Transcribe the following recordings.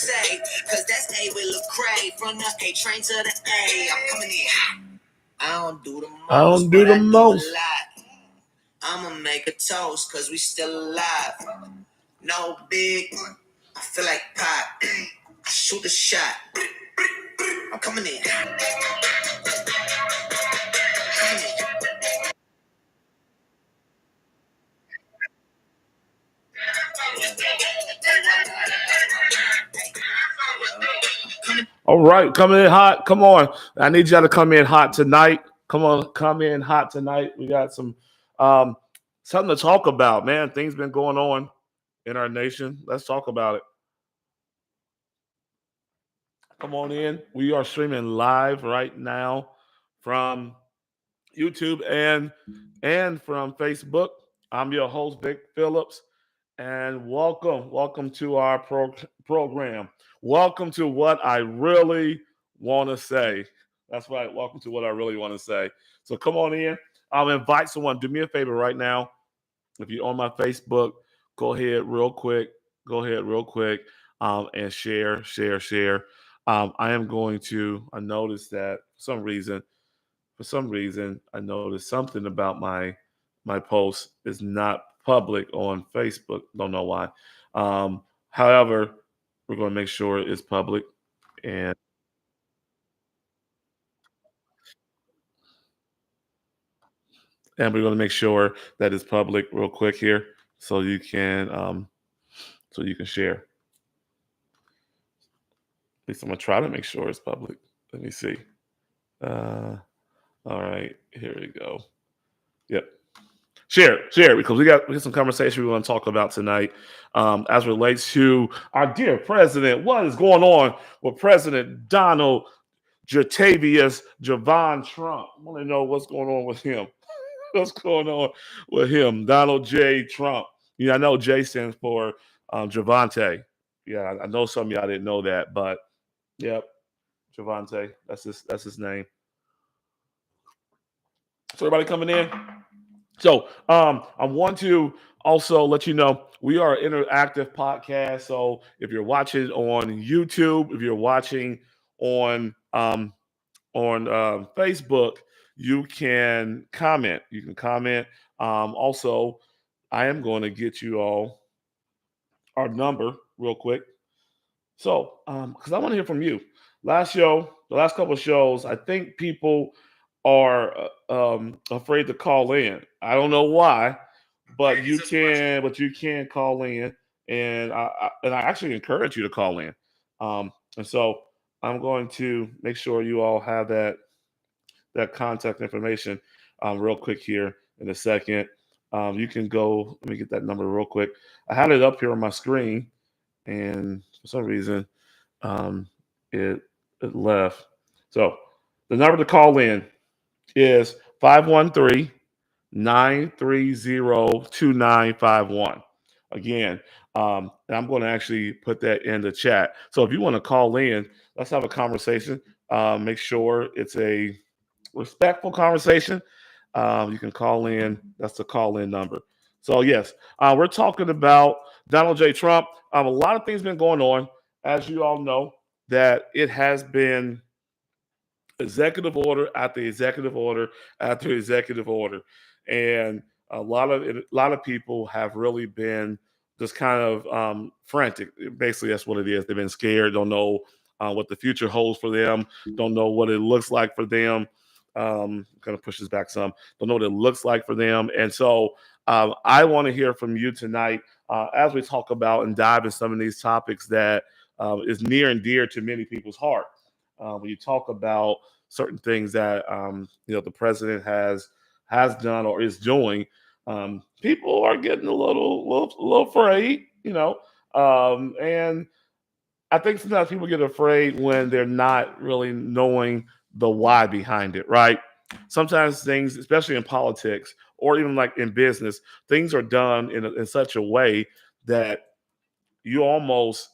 say, cause that's A with Lecrae. From the A train to the A, I'm coming in. I don't do the most. I don't do the most. I'ma make a toast, cause we still alive. No big, I feel like pop. I shoot a shot. I'm coming in. All right, coming in hot. Come on. I need y'all to come in hot tonight. Come on, come in hot tonight. We got some something to talk about, man. Things been going on in our nation. Let's talk about it. Come on in. We are streaming live right now from YouTube and from Facebook. I'm your host, Vic Phillips, and welcome to our program. Welcome to what I really want to say. That's right. Welcome to what I really want to say. So come on in. I'll invite someone. Do me a favor right now. If you're on my Facebook, go ahead real quick. And share. I am going to. I noticed that for some reason, I noticed something about my post is not public on Facebook. Don't know why. However, we're going to make sure it's public, and we're going to make sure that it's public real quick here, so you can share. At least I'm gonna try to make sure it's public. Let me see. All right, here we go. Yep. Share, because we got some conversation we want to talk about tonight, as relates to our dear president. What is going on with President Donald Javon Trump? I want to know what's going on with him. What's going on with him, Donald J. Trump? I know J stands for Javante. Yeah, I know some of y'all didn't know that, but yep, Javante. That's his name. So everybody coming in. So I want to also let you know we are an interactive podcast. So if you're watching on YouTube, if you're watching on Facebook, you can comment. Also, I am going to get you all our number real quick. So, because I want to hear from you. The last couple of shows, I think people are afraid to call in. I don't know why, but you can call in, and I actually encourage you to call in. And so I'm going to make sure you all have that contact information real quick here in a second. You can go. Let me get that number real quick. I had it up here on my screen, and for some reason, it left. So the number to call in is 513-930-2951. Again, and I'm going to actually put that in the chat. So if you want to call in, let's have a conversation. Make sure it's a respectful conversation. You can call in. That's the call-in number. So yes, we're talking about Donald J. Trump. A lot of things been going on, as you all know, that it has been executive order after executive order after executive order, and a lot of people have really been just kind of frantic. Basically, that's what it is. They've been scared, don't know what the future holds for them, don't know what it looks like for them. Kind of pushes back some. Don't know what it looks like for them, and so I want to hear from you tonight as we talk about and dive in some of these topics that is near and dear to many people's heart. When you talk about certain things that the president has done or is doing, people are getting a little afraid, and I think sometimes people get afraid when they're not really knowing the why behind it, right? Sometimes things, especially in politics or even like in business, things are done in such a way that you almost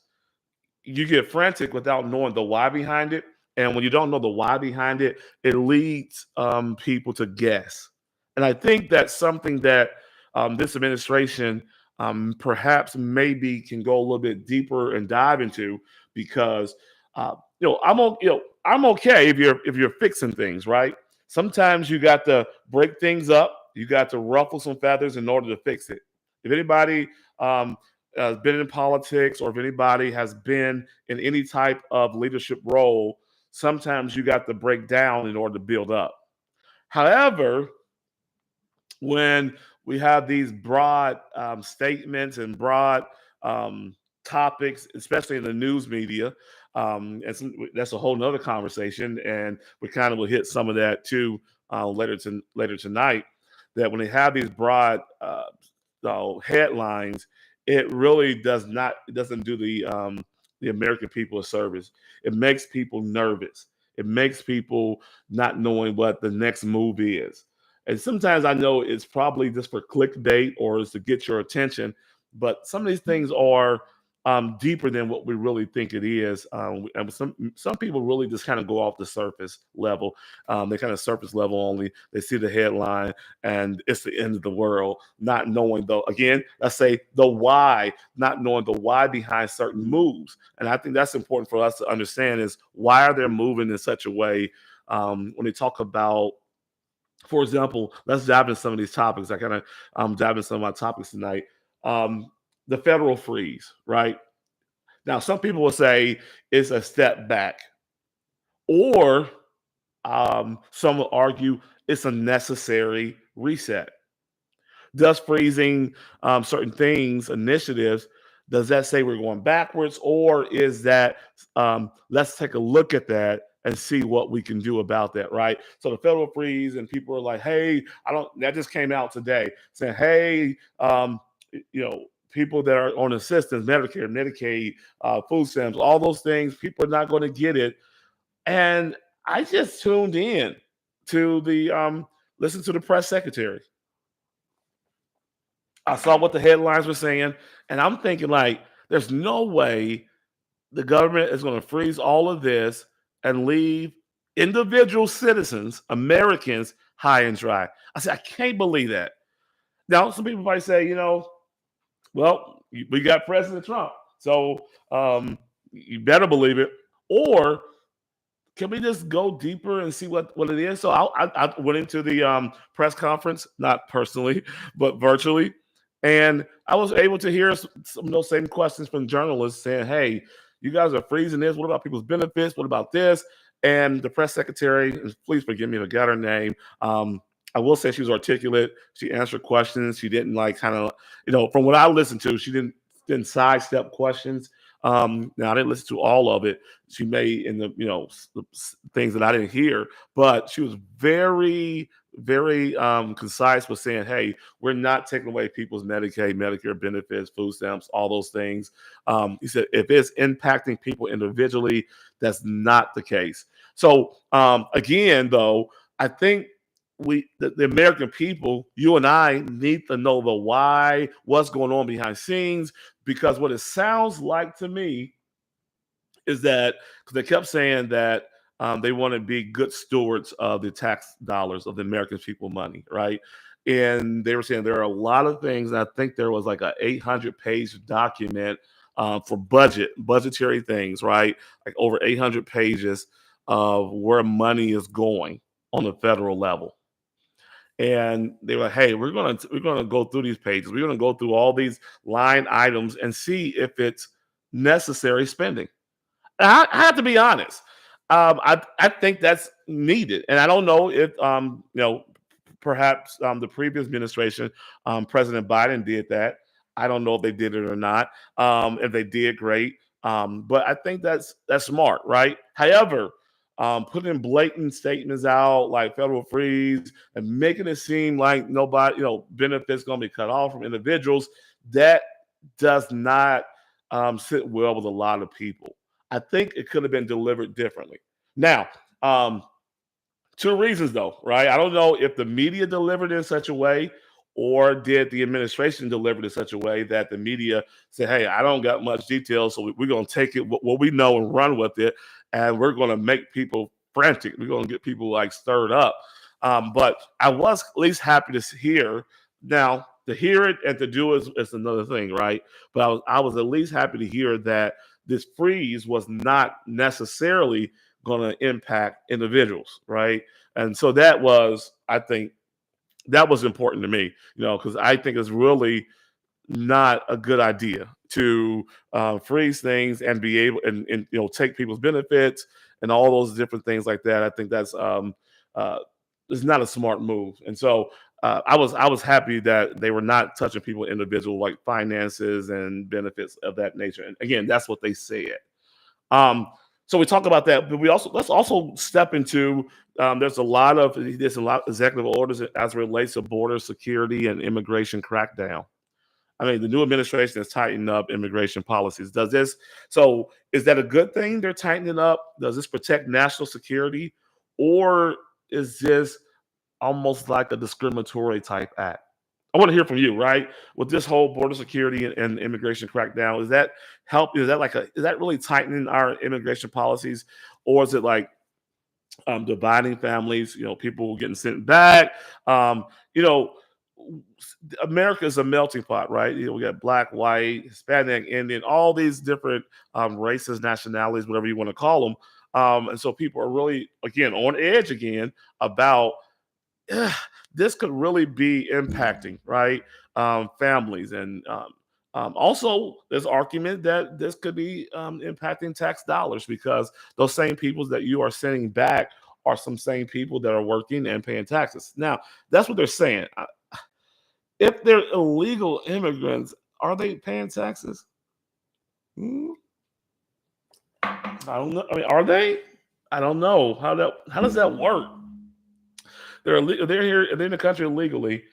you get frantic without knowing the why behind it. And when you don't know the why behind it, it leads people to guess. And I think that's something that this administration perhaps maybe can go a little bit deeper and dive into, because I'm okay if you're fixing things, right? Sometimes you got to break things up. You got to ruffle some feathers in order to fix it. If anybody um, has been in politics, or if anybody has been in any type of leadership role, sometimes you got to break down in order to build up. However, when we have these broad statements and broad um, topics, especially in the news media, that's a whole nother conversation, and we kind of will hit some of that too later tonight. That when they have these broad headlines, it really it doesn't do the American people a service. It makes people nervous. It makes people not knowing what the next move is. And sometimes I know it's probably just for clickbait or is to get your attention, but some of these things are deeper than what we really think it is. And some people really just kind of go off the surface level. They kind of surface level only. They see the headline and it's the end of the world, not knowing though. Again, let's say the why, not knowing the why behind certain moves. And I think that's important for us to understand is why are they moving in such a way when they talk about, for example, let's dive into some of these topics. I kind of dive into some of my topics tonight. Um, the federal freeze, right? Now, some people will say it's a step back, or some will argue it's a necessary reset. Does freezing certain things, initiatives, does that say we're going backwards, or is that let's take a look at that and see what we can do about that, right? So the federal freeze, and people are like, "Hey, I don't." That just came out today, saying, "Hey, people that are on assistance, Medicare, Medicaid, food stamps, all those things, people are not going to get it." And I just tuned in to the listen to the press secretary. I saw what the headlines were saying, and I'm thinking like, there's no way the government is going to freeze all of this and leave individual citizens, Americans, high and dry. I said, I can't believe that. Now, some people might say, well, we got President Trump, so you better believe it. Or can we just go deeper and see what it is? So I went into the press conference, not personally, but virtually, and I was able to hear some of those same questions from journalists saying, "Hey, you guys are freezing this. What about people's benefits? What about this?" And the press secretary, and please forgive me if I got her name. I will say she was articulate. She answered questions. She didn't like kind of, from what I listened to, she didn't sidestep questions. Now I didn't listen to all of it. She made in the things that I didn't hear, but she was very, very concise with saying, "Hey, we're not taking away people's Medicaid, Medicare benefits, food stamps, all those things." He said, "If it's impacting people individually, that's not the case." So again, though, I think the American people, you and I, need to know the why, what's going on behind scenes, because what it sounds like to me is that, because they kept saying that they want to be good stewards of the tax dollars of the American people money, right? And they were saying there are a lot of things. And I think there was like a 800-page document for budgetary things, right? Like over 800 pages of where money is going on the federal level. And they were like, "Hey, we're gonna go through these pages. We're gonna go through all these line items and see if it's necessary spending." And I have to be honest. I think that's needed, and I don't know if perhaps the previous administration, President Biden did that. I don't know if they did it or not. If they did, great. But I think that's smart, right? However, putting blatant statements out like federal freeze and making it seem like nobody, benefits going to be cut off from individuals, that does not sit well with a lot of people. I think it could have been delivered differently. Now, two reasons though, right? I don't know if the media delivered in such a way, or did the administration deliver it in such a way that the media said, "Hey, I don't got much detail, so we're going to take it what we know and run with it, and we're going to make people frantic. We're going to get people like stirred up." But I was at least happy to hear. Now, to hear it and to do it is another thing, right? But I was at least happy to hear that this freeze was not necessarily going to impact individuals, right? And so that was, I think, that was important to me, because I think it's really not a good idea to freeze things and be able and take people's benefits and all those different things like that. I think that's uh, is not a smart move. And so I was happy that they were not touching people individual like finances and benefits of that nature. And again, that's what they said. Um, so we talk about that, but let's also step into there's a lot of executive orders as it relates to border security and immigration crackdown. I mean, the new administration is tightening up immigration policies. So is that a good thing they're tightening up? Does this protect national security? Or is this almost like a discriminatory type act? I want to hear from you, right? With this whole border security and immigration crackdown, is that help? Is that really tightening our immigration policies? Or is it like dividing families, people getting sent back. You know, America is a melting pot, right? We got black, white, Hispanic, Indian, all these different races, nationalities, whatever you want to call them. And so people are really, again, on edge again about eh, this could really be impacting, right? Families and also, there's argument that this could be impacting tax dollars because those same people that you are sending back are some same people that are working and paying taxes. Now, that's what they're saying. If they're illegal immigrants, are they paying taxes? Hmm, I don't know. I mean, are they? I don't know how does that work? They're here. They're in the country illegally.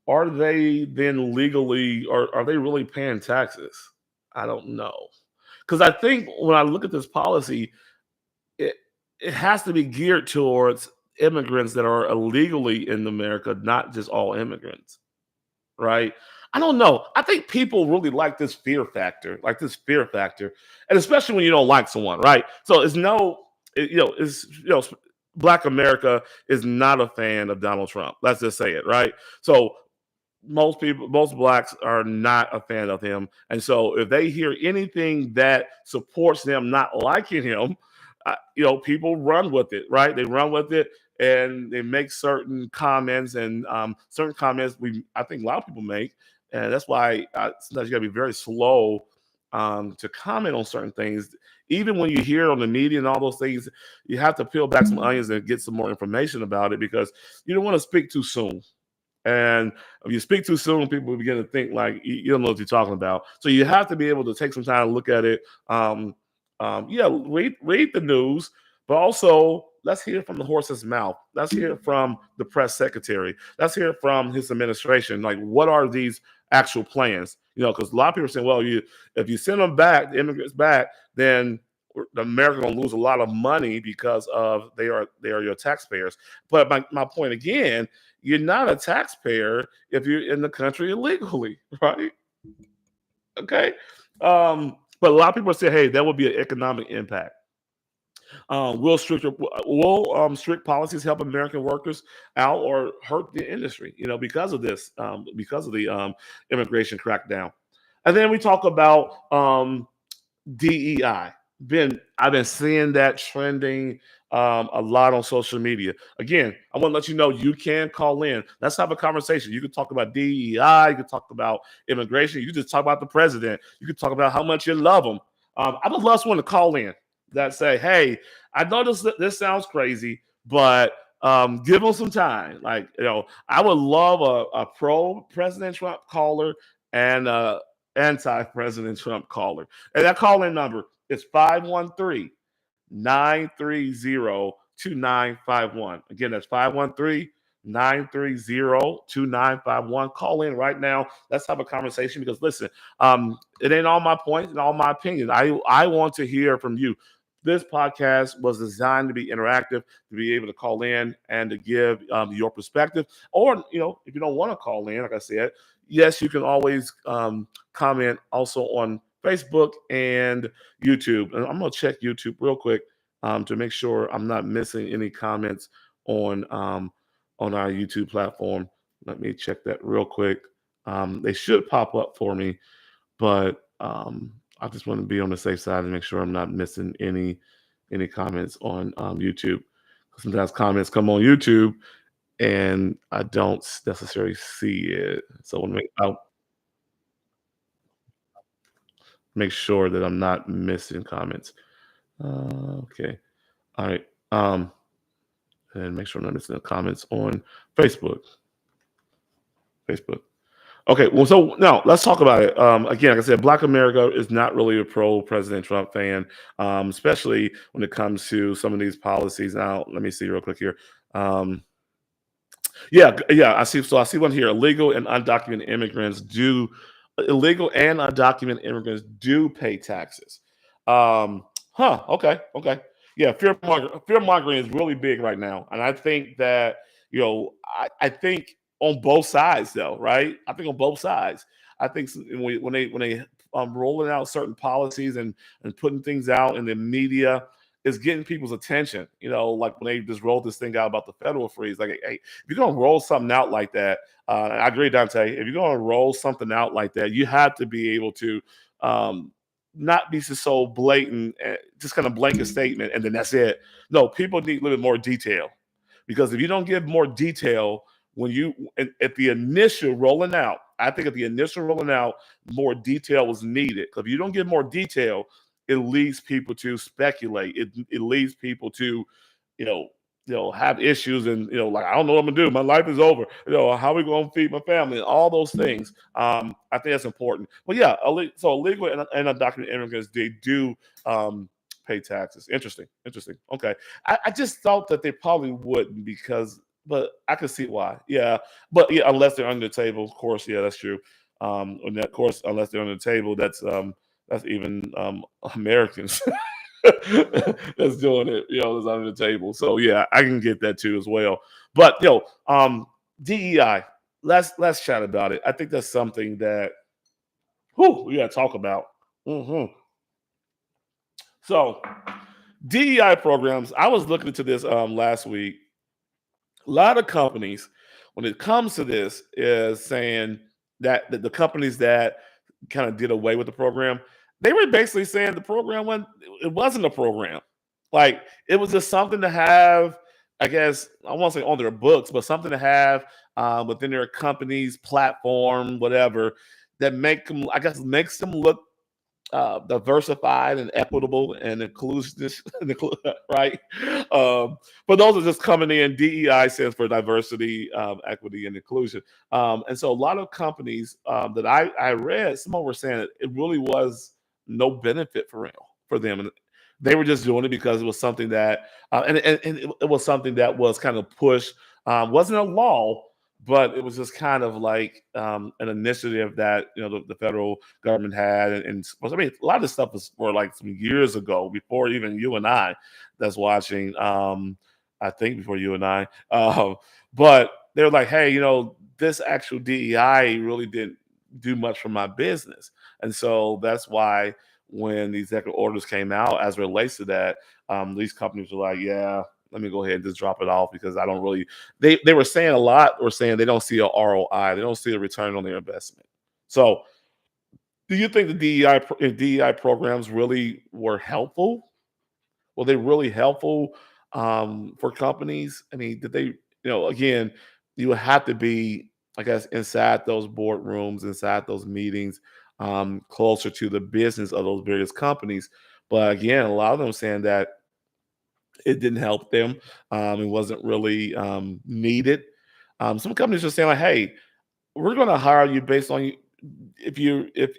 Are they then legally? Or are they really paying taxes? I don't know. Because I think when I look at this policy, it it has to be geared towards immigrants that are illegally in America, not just all immigrants, right? I don't know. I think people really like this fear factor, and especially when you don't like someone, right? So it's no, it, it's Black America is not a fan of Donald Trump. Let's just say it, right? So most blacks are not a fan of him, and so if they hear anything that supports them not liking him, people run with it, right? They run with it, and they make certain comments, and certain comments I think a lot of people make, and that's why sometimes you got to be very slow to comment on certain things. Even when you hear it on the media and all those things, you have to peel back some onions and get some more information about it because you don't want to speak too soon. And if you speak too soon, people begin to think like you don't know what you're talking about. So you have to be able to take some time to look at it. Yeah, read the news, but also let's hear from the horse's mouth. Let's hear from the press secretary. Let's hear from his administration. Like, what are these actual plans? Because a lot of people are saying, well, if you send them back, the immigrants back, then America gonna lose a lot of money because of they are your taxpayers. But my point again, you're not a taxpayer if you're in the country illegally, right? Okay. But a lot of people say, hey, that would be an economic impact. Strict policies help American workers out or hurt the industry? Because of this, because of the immigration crackdown. And then we talk about DEI. I've been seeing that trending a lot on social media. Again, I want to let you know you can call in. Let's have a conversation. You can talk about DEI. You can talk about immigration. You can just talk about the president. You can talk about how much you love him. I would love someone to call in that say, "Hey, I know this sounds crazy, but give them some time." Like, I would love a pro President Trump caller and anti-President Trump caller. And that calling number is 513-930-2951. Again, that's 513-930-2951. Call in right now. Let's have a conversation because listen, it ain't all my points and all my opinions. I want to hear from you. This podcast was designed to be interactive, to be able to call in and to give your perspective. Or, if you don't want to call in, like I said, yes, you can always comment also on Facebook and YouTube. And I'm going to check YouTube real quick to make sure I'm not missing any comments on our YouTube platform. Let me check that real quick. They should pop up for me, but I just want to be on the safe side and make sure I'm not missing any comments on YouTube. Sometimes comments come on YouTube and I don't necessarily see it. So I'll make sure that I'm not missing comments. Okay. All right. And make sure I'm not missing the comments on Facebook. Facebook. Okay, well, so now let's talk about it. Again, like I said, Black America is not really a pro President Trump fan, especially when it comes to some of these policies. Now, let me see real quick here. Yeah, yeah, I see. So I see one here. Illegal and undocumented immigrants do pay taxes. Okay, okay. Yeah, fear mongering is really big right now, and I think that I think on both sides though, right? I think on both sides. I think when they rolling out certain policies and putting things out in the media, is getting people's attention. Like when they just rolled this thing out about the federal freeze. Like, hey, if you're gonna roll something out like that, I agree, Dante. If you're gonna roll something out like that, you have to be able to not be just so blatant, just kind of blanket statement, and then that's it. No, people need a little bit more detail because if you don't give more detail when at the initial rolling out, I think at the initial rolling out, more detail was needed. Because if you don't give more detail, it leads people to speculate. It leads people to, you know, have issues and like I don't know what I'm gonna do. My life is over. How are we gonna feed my family and all those things. I think that's important. But yeah, so illegal and undocumented immigrants, they do pay taxes. Interesting. Interesting. Okay. I just thought that they probably wouldn't but I can see why. Yeah. But yeah, unless they're under the table, of course, yeah, that's true. And of course, unless they're under the table, that's even Americans that's doing it, that's under the table. So yeah, I can get that too as well. But DEI, let's chat about it. I think that's something that we gotta talk about. hmm So DEI programs, I was looking into this last week. A lot of companies, when it comes to this, is saying that the companies that kind of did away with the program, they were basically saying the program it wasn't a program. Like it was just something to have, I guess I won't say on their books, but something to have within their company's platform, whatever, that makes them look diversified and equitable and inclusive, right? But those are just coming in. DEI stands for diversity, equity, and inclusion. And so a lot of companies that I read, some of them were saying it really was no benefit for them. And they were just doing it because it was something that, and it was something that was kind of pushed. Wasn't a law, but it was just kind of like an initiative that the federal government had, and I mean a lot of this stuff were like some years ago, before even you and I that's watching. I think before you and I, but they're like, hey, this actual DEI really didn't do much for my business, and so that's why when these executive orders came out as it relates to that, these companies were like, yeah, let me go ahead and just drop it off because I don't really. They were saying a lot. Were saying they don't see a ROI. They don't see a return on their investment. So, do you think the DEI programs really were helpful? Were they really helpful for companies? I mean, did they? Again, you would have to be, I guess, inside those boardrooms, inside those meetings, closer to the business of those various companies. But again, a lot of them saying that it didn't help them. It wasn't really needed. Some companies are saying like, "Hey, we're going to hire you based on you if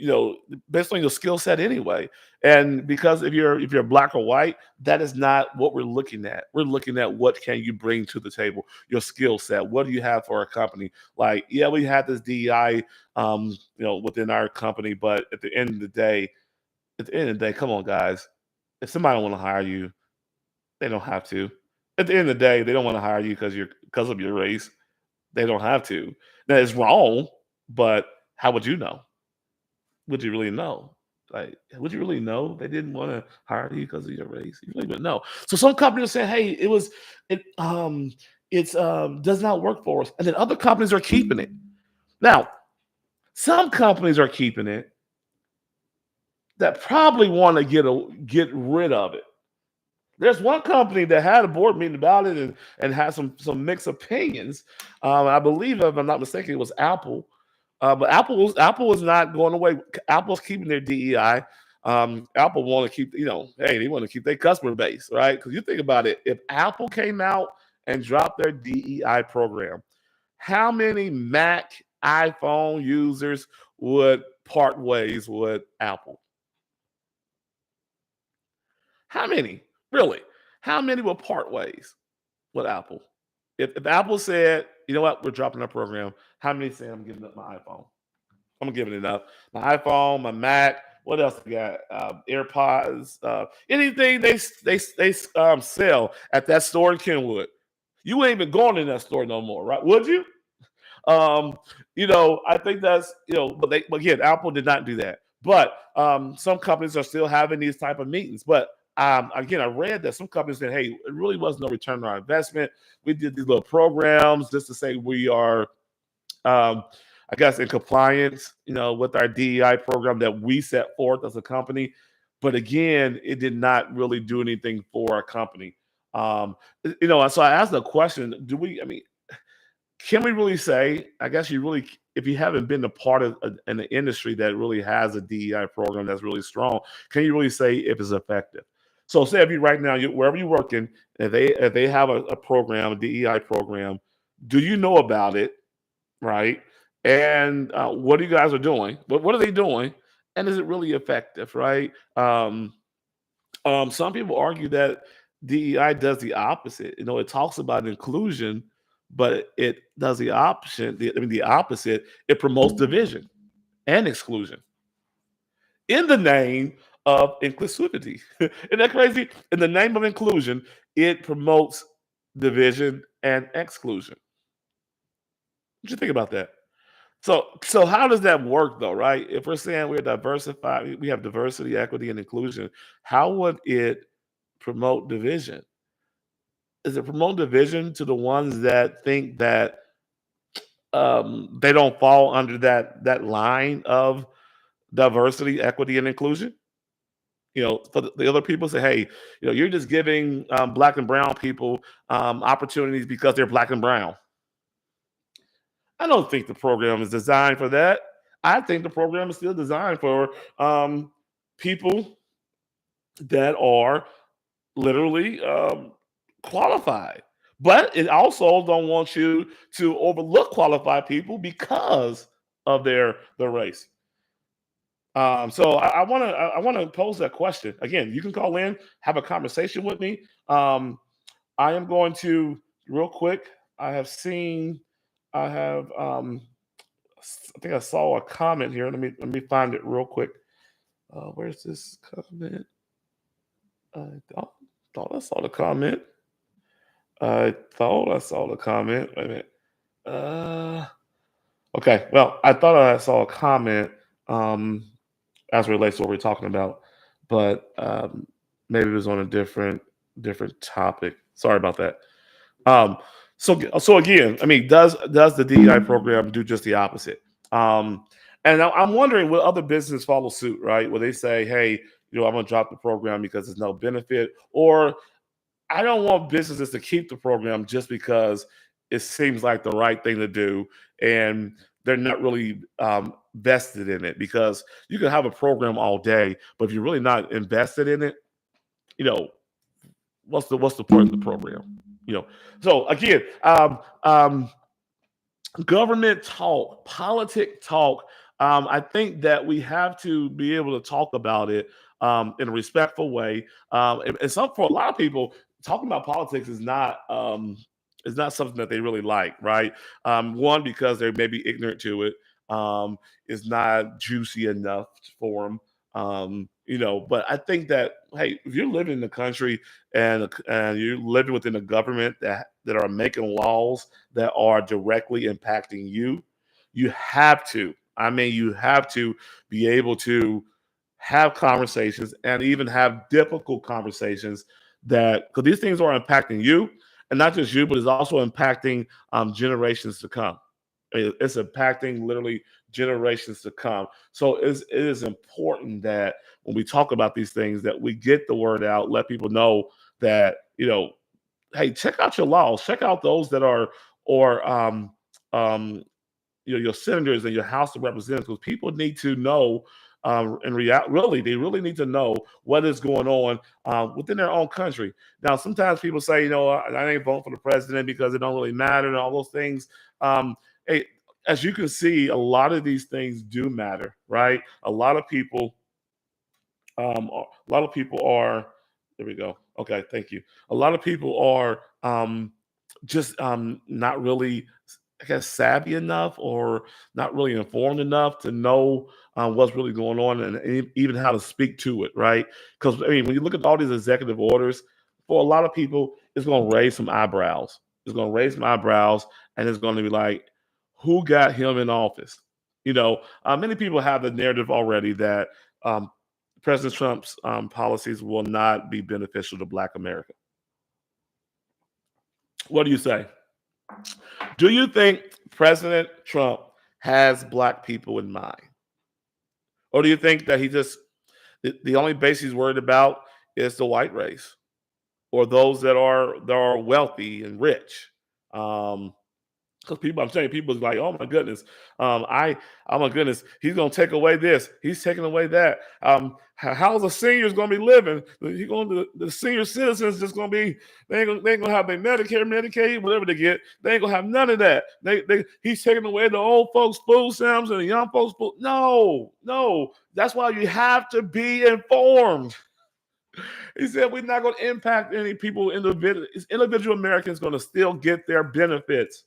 based on your skill set anyway." And because if you're black or white, that is not what we're looking at. We're looking at what can you bring to the table, your skill set. What do you have for a company? Like, yeah, we have this DEI, within our company, but at the end of the day, come on, guys. If somebody want to hire you, they don't have to. At the end of the day, they don't want to hire you because of your race. They don't have to. That is wrong, but how would you know? Would you really know? Like, would you really know they didn't want to hire you because of your race? You really wouldn't know. So some companies are saying, "Hey, it's does not work for us," and then other companies are keeping it. Now, some companies are keeping it that probably want to get rid of it. There's one company that had a board meeting about it and had some mixed opinions. I believe, if I'm not mistaken, it was Apple. But Apple is not going away. Apple's keeping their DEI. Apple want to keep, hey, they want to keep their customer base, right? Because you think about it, if Apple came out and dropped their DEI program, how many Mac iPhone users would part ways with Apple? How many? Really? How many will part ways with Apple? If Apple said, you know what, we're dropping our program, how many say I'm giving up my iPhone? I'm giving it up. My iPhone, my Mac. What else we got? AirPods. Anything they sell at that store in Kenwood. You ain't even going in that store no more, right? Would you? Um, I think that's but again, Apple did not do that. But some companies are still having these type of meetings. But again, I read that some companies said, "Hey, it really was no return on our investment. We did these little programs just to say we are, um, I guess, in compliance, with our DEI program that we set forth as a company." But again, it did not really do anything for our company. So I asked the question: Do we? I mean, can we really say? I guess if you haven't been a part of an industry that really has a DEI program that's really strong, can you really say if it's effective? So, say if you right now, wherever you're working, if they have a program, a DEI program, do you know about it, right? And what you guys are doing? What are they doing? And is it really effective, right? Some people argue that DEI does the opposite. It talks about inclusion, but it does the opposite. The opposite. It promotes division and exclusion in the name of inclusivity. Isn't that crazy? In the name of inclusion, it promotes division and exclusion. What you think about that? So how does that work though, right? If we're saying we're diversified, we have diversity, equity, and inclusion, how would it promote division? Is it promote division to the ones that think that they don't fall under that line of diversity, equity, and inclusion? For the other people say, hey, you're just giving black and brown people opportunities because they're black and brown. I don't think the program is designed for that. I think the program is still designed for people that are literally qualified. But it also don't want you to overlook qualified people because of their race. So I want to pose that question again. You can call in, have a conversation with me. I am going to real quick. I have seen. I have. I think I saw a comment here. Let me find it real quick. Where's this comment? I thought I saw the comment. I thought I saw the comment. Wait a minute. Uh, okay. Well, I thought I saw a comment as it relates to what we're talking about, but maybe it was on a different topic. Sorry about that. Um, so again, I mean, does the DEI program do just the opposite? And I'm wondering, will other businesses follow suit, right? Will they say, hey, I'm going to drop the program because there's no benefit, or I don't want businesses to keep the program just because it seems like the right thing to do, and they're not really vested in it. Because you can have a program all day, but if you're really not invested in it, you know, what's the point of the program? So again, government talk, politic talk. I think that we have to be able to talk about it in a respectful way. And some for a lot of people, talking about politics is not something that they really like, right? One, because they may be ignorant to it. Is not juicy enough for them. But I think that, hey, if you're living in the country and you're living within a government that are making laws that are directly impacting you, you have to. I mean, you have to be able to have conversations and even have difficult conversations that because these things are impacting you and not just you, but it's also impacting generations to come. It's impacting literally generations to come. So it is important that when we talk about these things, that we get the word out, let people know that, hey, check out your laws, check out those that are, or um, your senators and your House of Representatives, because people need to know. In reality, really, they really need to know what is going on within their own country. Now, sometimes people say, I ain't voting for the president because it don't really matter and all those things. Hey, as you can see, a lot of these things do matter, right? A lot of people are. There we go. Okay, thank you. A lot of people are just not really, I guess, savvy enough or not really informed enough to know what's really going on and even how to speak to it, right? Because I mean, when you look at all these executive orders, for a lot of people, it's going to raise some eyebrows. It's going to raise some eyebrows, and it's going to be like, who got him in office? Many people have the narrative already that um, President Trump's policies will not be beneficial to Black America. What do you say? Do you think President Trump has Black people in mind? Or do you think that the only base he's worried about is the white race or those that are wealthy and rich? Because I'm saying people's like, oh my goodness, oh my goodness, he's gonna take away this, he's taking away that. How's the seniors gonna be living? The senior citizens just gonna be, they ain't gonna have their Medicare, Medicaid, whatever they get. They ain't gonna have none of that. He's taking away the old folks' food stamps and the young folks' food. No, that's why you have to be informed. He said we're not going to impact any people. Individual Americans going to still get their benefits.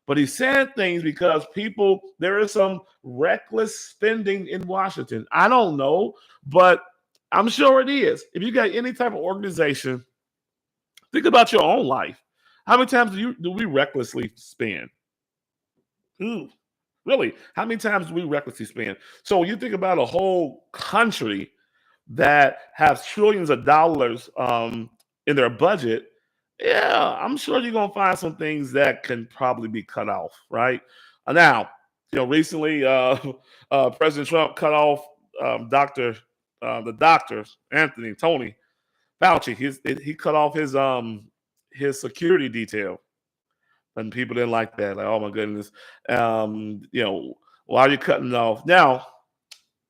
But he's saying things because there is some reckless spending in Washington. I don't know, but I'm sure it is. If you got any type of organization, think about your own life. How many times do we recklessly spend? Ooh, really? How many times do we recklessly spend? So you think about a whole country that has trillions of dollars in their budget. Yeah, I'm sure you're gonna find some things that can probably be cut off, right? Now, recently, President Trump cut off the doctor Tony Fauci. He cut off his security detail, and people didn't like that. Like, oh my goodness, why are you cutting it off now?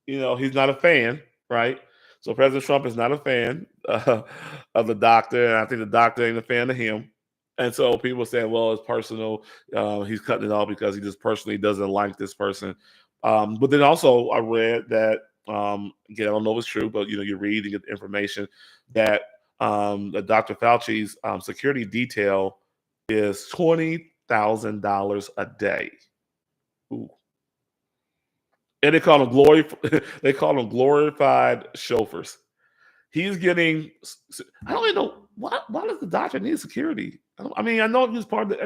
He's not a fan, right? So President Trump is not a fan of the doctor, and I think the doctor ain't a fan of him. And so people saying, well, it's personal. He's cutting it off because he just personally doesn't like this person. But then also I read that, again, I don't know if it's true, but you read and get the information that the Dr. Fauci's security detail is $20,000 a day. Ooh. And they call them glorified chauffeurs. He's getting. I don't even know why does the doctor need security. I mean, I know he's part of the.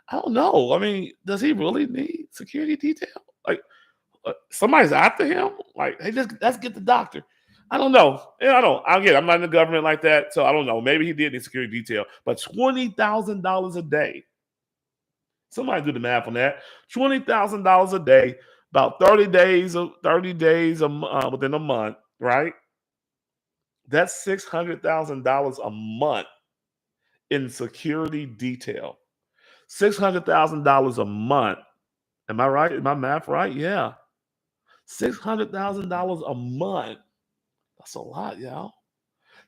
I don't know. I mean, does he really need security detail? Like, somebody's after him. Like, hey, let's get the doctor. I don't know. Yeah, I don't. I'm not in the government like that, so I don't know. Maybe he did need security detail, but $20,000 a day. Somebody do the math on that. $20,000 a day, about 30 days within a month, right? That's $600,000 a month in security detail. $600,000 a month. Am I right? Is my math right? Yeah. $600,000 a month. That's a lot, y'all.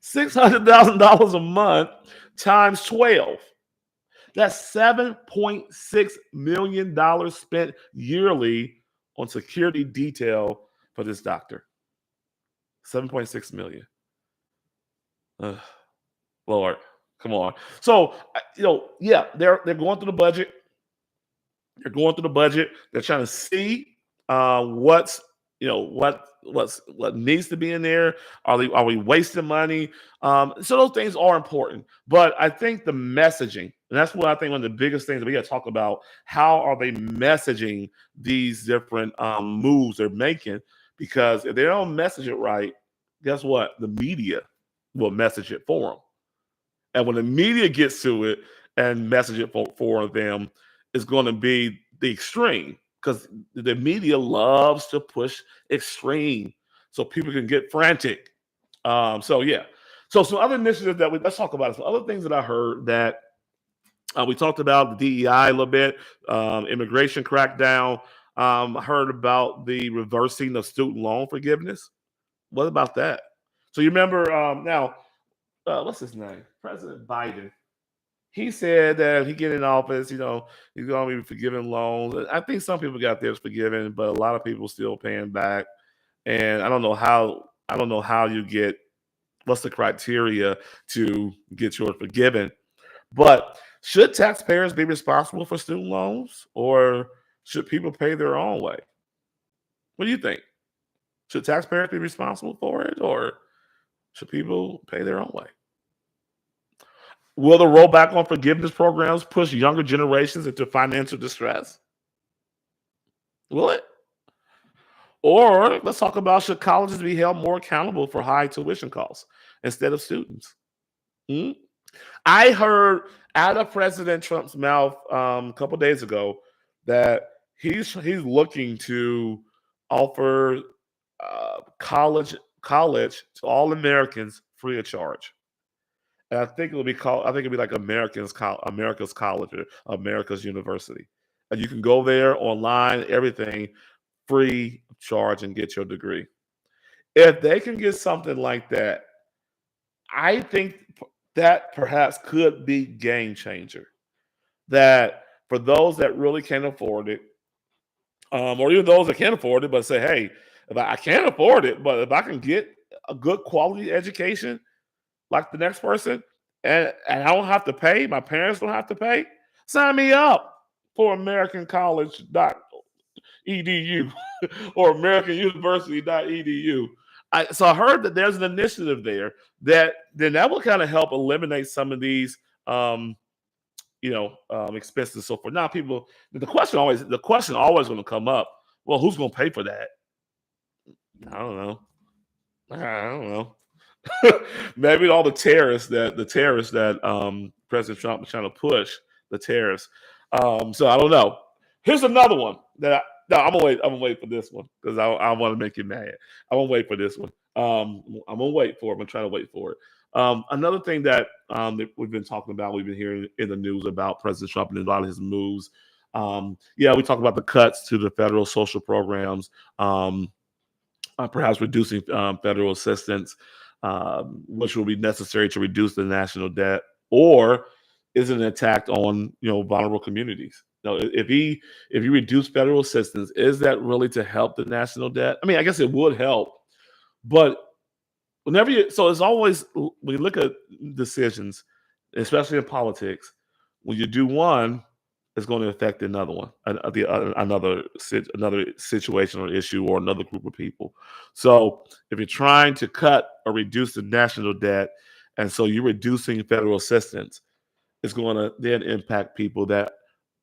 $600,000 a month times 12. That's $7.6 million spent yearly on security detail for this doctor. $7.6 million. Lord, come on. So, yeah, they're going through the budget. They're going through the budget. They're trying to see what needs to be in there. Are we wasting money? So those things are important. But I think the messaging, and that's what I think one of the biggest things that we got to talk about. How are they messaging these different moves they're making? Because if they don't message it right, guess what? The media will message it for them. And when the media gets to it and message it for them, it's going to be the extreme. because the media loves to push extreme so people can get frantic. So yeah. So some other initiatives that let's talk about it. Some other things that I heard that we talked about the DEI a little bit, immigration crackdown. I heard about the reversing of student loan forgiveness. What about that? So you remember now, what's his name? President Biden. He said that if he get in office, he's going to be forgiving loans. I think some people got theirs forgiven, but a lot of people still paying back. And I don't know how. I don't know how you get. What's the criteria to get yours forgiven? But should taxpayers be responsible for student loans, or should people pay their own way? What do you think? Should taxpayers be responsible for it, or should people pay their own way? Will the rollback on forgiveness programs push younger generations into financial distress? Will it? Or let's talk about, should colleges be held more accountable for high tuition costs instead of students? Hmm? I heard out of President Trump's mouth a couple days ago that he's looking to offer college to all Americans free of charge. And I think it'll be called. I think it'll be like America's College or America's University, and you can go there online, everything free of charge, and get your degree. If they can get something like that, I think that perhaps could be game changer. That for those that really can't afford it, or even those that can afford it, but say, hey, if I can't afford it, but if I can get a good quality education like the next person, and I don't have to pay, my parents don't have to pay, sign me up for AmericanCollege.edu or AmericanUniversity.edu. So I heard that there's an initiative there that will kind of help eliminate some of these expenses and so forth. Now, people, the question always going to come up. Well, who's going to pay for that? I don't know. I don't know. Maybe all the terrorists that President Trump is trying to push the terrorists. So I don't know. Here's another one that no, I'm gonna wait. I'm gonna wait for this one because I want to make you mad. I'm gonna wait for this one. I'm gonna wait for it. I'm gonna try to wait for it. Another thing that we've been talking about, we've been hearing in the news about President Trump and a lot of his moves. Yeah, we talk about the cuts to the federal social programs. Perhaps reducing federal assistance, which will be necessary to reduce the national debt, or is it an attack on vulnerable communities? If you reduce federal assistance, is that really to help the national debt? I mean, I guess it would help, but so it's always when you look at decisions, especially in politics, when you do one, it's going to affect another one, another situation or issue or another group of people. So if you're trying to cut or reduce the national debt, and so you're reducing federal assistance, it's going to then impact people that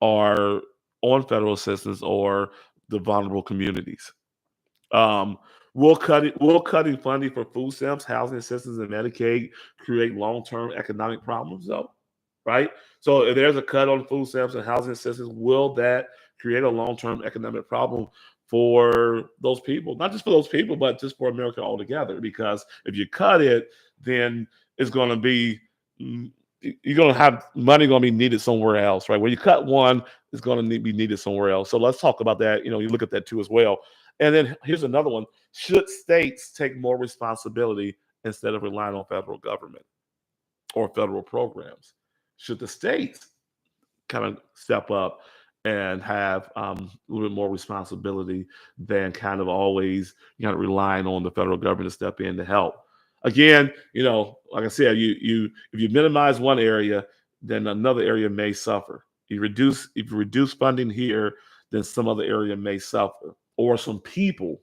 are on federal assistance or the vulnerable communities. Um, will cutting funding for food stamps, housing assistance, and Medicaid create long-term economic problems, though? Right. So if there's a cut on food stamps and housing assistance, will that create a long-term economic problem for those people? Not just for those people, but just for America altogether. Because if you cut it, then it's going to be you're going to have money going to be needed somewhere else, right? When you cut one, it's going to be needed somewhere else. So let's talk about that. You look at that too as well. And then here's another one: should states take more responsibility instead of relying on federal government or federal programs? Should the states kind of step up and have a little bit more responsibility than kind of always relying on the federal government to step in to help? Again, like I said, you if you minimize one area, then another area may suffer. If you reduce funding here, then some other area may suffer, or some people,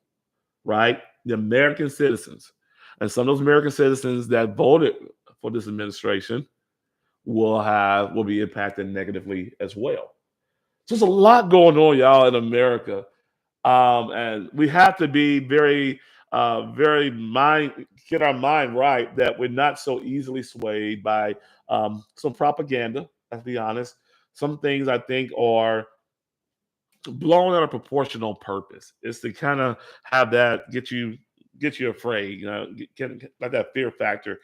right? The American citizens, and some of those American citizens that voted for this administration will be impacted negatively as well. So there's a lot going on, y'all, in America, and we have to be very get our mind right that we're not so easily swayed by some propaganda. Let's be honest. Some things I think are blown out of proportion on purpose. It's to kind of have that get you afraid, get like that fear factor,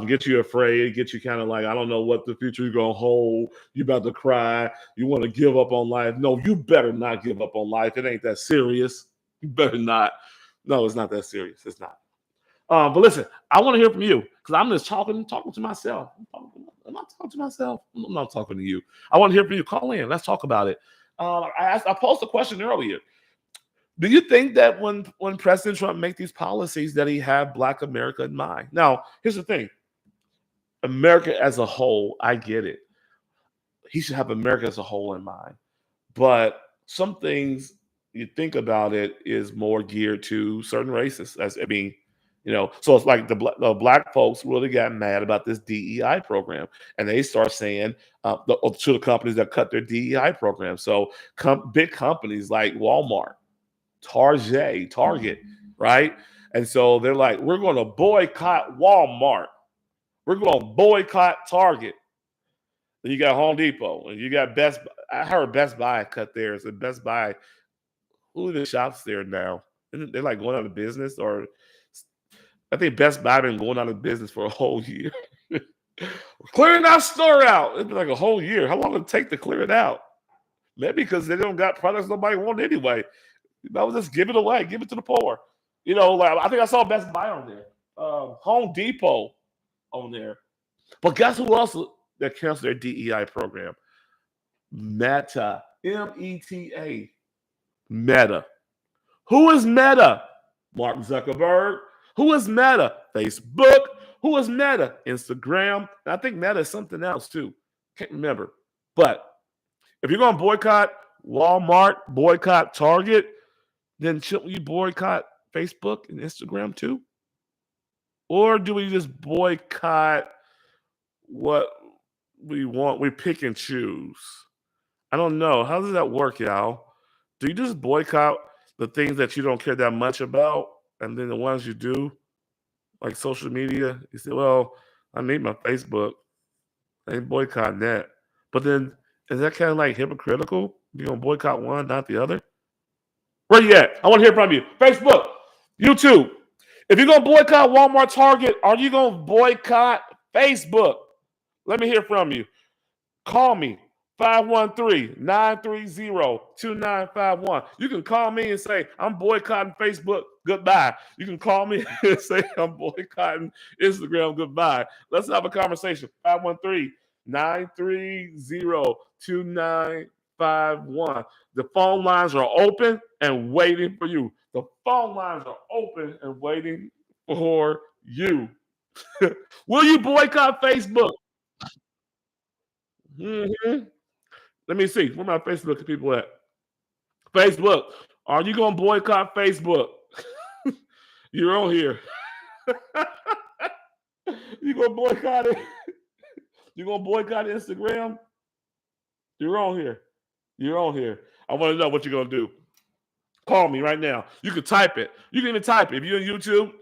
get you afraid, get you kind of like, I don't know what the future is gonna hold. You about to cry, you want to give up on life. No, you better not give up on life. It ain't that serious. You better not. No, it's not that serious. It's not. But listen, I want to hear from you because I'm just talking to myself. I'm not talking to myself. I'm not talking to you. I want to hear from you. Call in. Let's talk about it. I posed a question earlier. Do you think that when President Trump make these policies that he have Black America in mind? Now, here's the thing: America as a whole, I get it. He should have America as a whole in mind. But some things you think about it is more geared to certain races. As I mean, so it's like the black folks really got mad about this DEI program, and they start saying to the companies that cut their DEI program. So big companies like Walmart, Target, right? And so they're like, we're going to boycott Walmart. We're going to boycott Target. Then you got Home Depot, and you got Best Buy. I heard Best Buy cut theirs, and Best Buy, who are the shops there now? They're like going out of business, or I think Best Buy been going out of business for a whole year. Clearing our store out. It's been like a whole year. How long would it take to clear it out? Maybe because they don't got products nobody want anyway. I was just give it away, give it to the poor. Like I think I saw Best Buy on there, Home Depot on there. But guess who else that canceled their DEI program? Meta, META, Meta. Who is Meta? Mark Zuckerberg. Who is Meta? Facebook. Who is Meta? Instagram. And I think Meta is something else too. Can't remember. But if you're going to boycott Walmart, boycott Target, then shouldn't we boycott Facebook and Instagram too? Or do we just boycott what we want? We pick and choose. I don't know. How does that work, y'all? Do you just boycott the things that you don't care that much about, and then the ones you do, like social media, you say, well, I need my Facebook. I ain't boycotting that. But then is that kind of like hypocritical? You're going to boycott one, not the other? Where you at? I want to hear from you. Facebook, YouTube. If you're going to boycott Walmart, Target, are you going to boycott Facebook? Let me hear from you. Call me, 513-930-2951. You can call me and say, I'm boycotting Facebook. Goodbye. You can call me and say, I'm boycotting Instagram. Goodbye. Let's have a conversation. 513-930-2951. The phone lines are open and waiting for you. The phone lines are open and waiting for you. Will you boycott Facebook? Mm-hmm. Let me see. Where my Facebook people at? Facebook. Are you going to boycott Facebook? You're on here. You going to boycott it? You going to boycott Instagram? You're on here. You're on here. I want to know what you're going to do. Call me right now. You can type it. You can even type it. If you're on YouTube,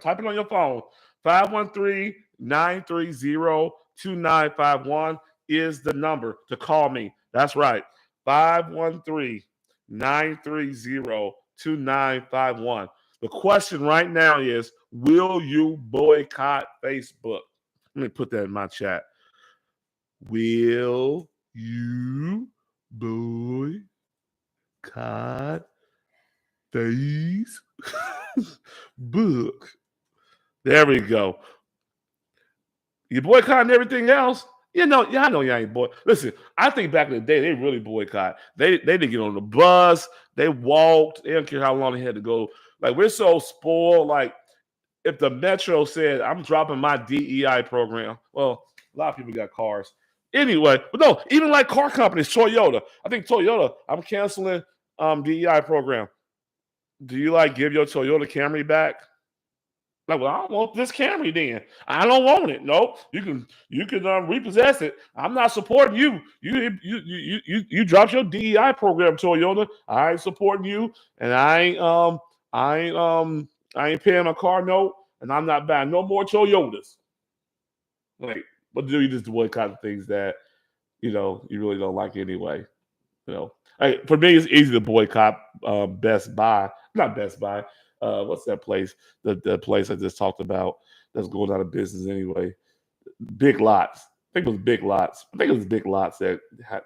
type it on your phone. 513-930-2951 is the number to call me. That's right. 513-930-2951. The question right now is, will you boycott Facebook? Let me put that in my chat. Will you boycott Facebook? There we go. You boycotting everything else? I know you ain't boy. Listen, I think back in the day, they really boycott. They didn't get on the bus. They walked. They don't care how long they had to go. Like, we're so spoiled. Like, if the Metro said, I'm dropping my DEI program, well, a lot of people got cars. Anyway, but no, even like car companies, Toyota. I think Toyota, I'm canceling DEI program. Do you give your Toyota Camry back? Like, well, I don't want this Camry then. I don't want it. Nope. You can repossess it. I'm not supporting you. You dropped your DEI program, Toyota. I ain't supporting you, and I ain't paying a car note, and I'm not buying no more Toyotas. Like, but do you just boycott the things that you really don't like anyway? For me, it's easy to boycott Best Buy. Not Best Buy. What's that place? The place I just talked about that's going out of business anyway. Big Lots. I think it was Big Lots. I think it was Big Lots that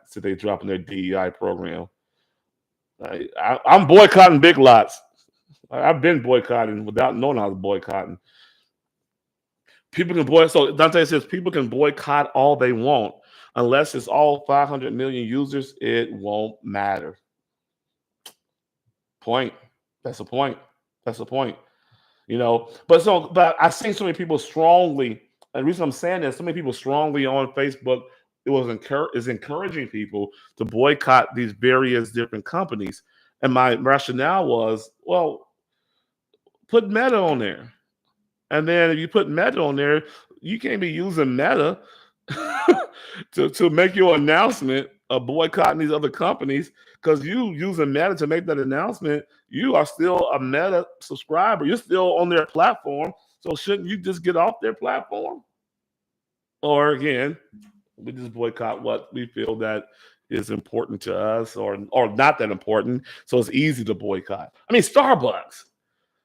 said they dropping their DEI program. I'm boycotting Big Lots. I've been boycotting without knowing I was boycotting. People can boycott. So Dante says people can boycott all they want, unless it's all 500 million users. It won't matter. Point. That's the point. That's the point. But I've seen so many people strongly. And the reason I'm saying this, so many people strongly on Facebook, is encouraging people to boycott these various different companies. And my rationale was, well, put Meta on there. And then if you put Meta on there, you can't be using Meta to make your announcement of boycotting these other companies, because you using Meta to make that announcement, you are still a Meta subscriber. You're still on their platform. So shouldn't you just get off their platform? Or again, we just boycott what we feel that is important to us, or not that important. So it's easy to boycott. I mean, Starbucks.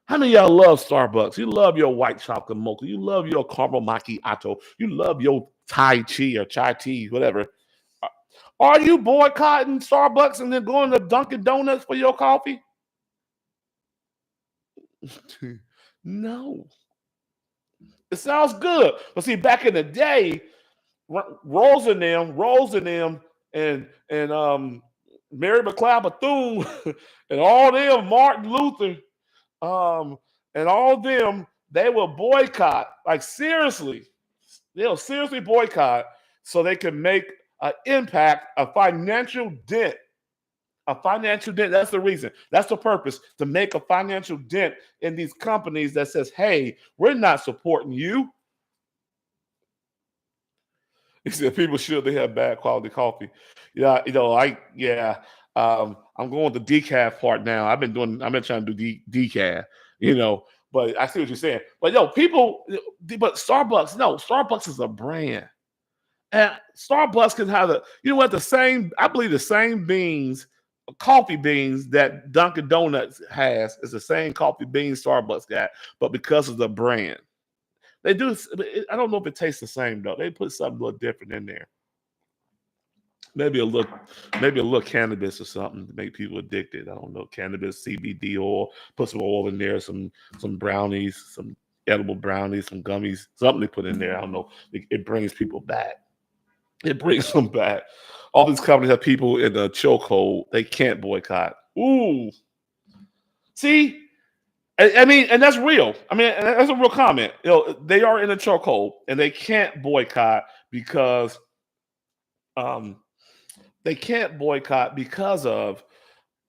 How many of y'all love Starbucks? You love your white chocolate mocha. You love your caramel macchiato. You love your Thai tea or chai tea, whatever. Are you boycotting Starbucks and then going to Dunkin' Donuts for your coffee? No. It sounds good. But see, back in the day, Rose and them, and Mary McLeod Bethune, and all them, Martin Luther, and all them, they will boycott. Like seriously, they'll seriously boycott so they can make an impact, a financial dent. A financial dent. That's the reason. That's the purpose, to make a financial dent in these companies that says, "Hey, we're not supporting you." He said people should. They have bad quality coffee. Yeah, I'm going with the decaf part now. I've been trying to do decaf. But I see what you're saying. But but Starbucks, no, Starbucks is a brand. And Starbucks can have I believe the same coffee beans that Dunkin' Donuts has is the same coffee beans Starbucks got, but because of the brand. They do. I don't know if it tastes the same though. They put something a little different in there. Maybe a little cannabis or something to make people addicted. I don't know, cannabis, CBD oil. Put some oil in there, some brownies, some edible brownies, some gummies, something they put in there. I don't know. It brings people back. It brings them back. All these companies have people in the chokehold. They can't boycott. Ooh, see. I mean, and that's real. I mean, and that's a real comment. They are in a chokehold and they can't boycott because they can't boycott because of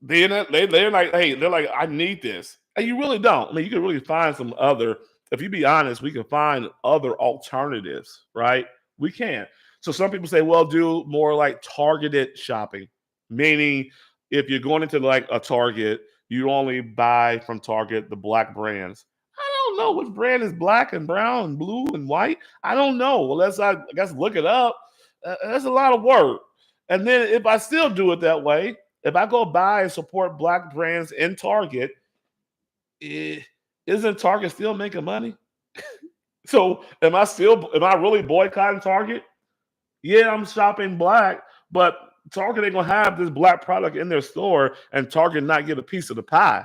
they're like, hey, they're like, I need this. And you really don't. I mean, you can really find some other, if you be honest, we can find other alternatives, right? We can. So some people say, well, do more like targeted shopping, meaning if you're going into like a Target, you only buy from Target the black brands. I don't know which brand is black and brown and blue and white. I don't know. Well, I guess look it up. That's a lot of work. And then if I still do it that way, if I go buy and support black brands in Target, isn't Target still making money? So am I really boycotting Target? Yeah, I'm shopping black, but Target ain't gonna have this black product in their store and Target not get a piece of the pie.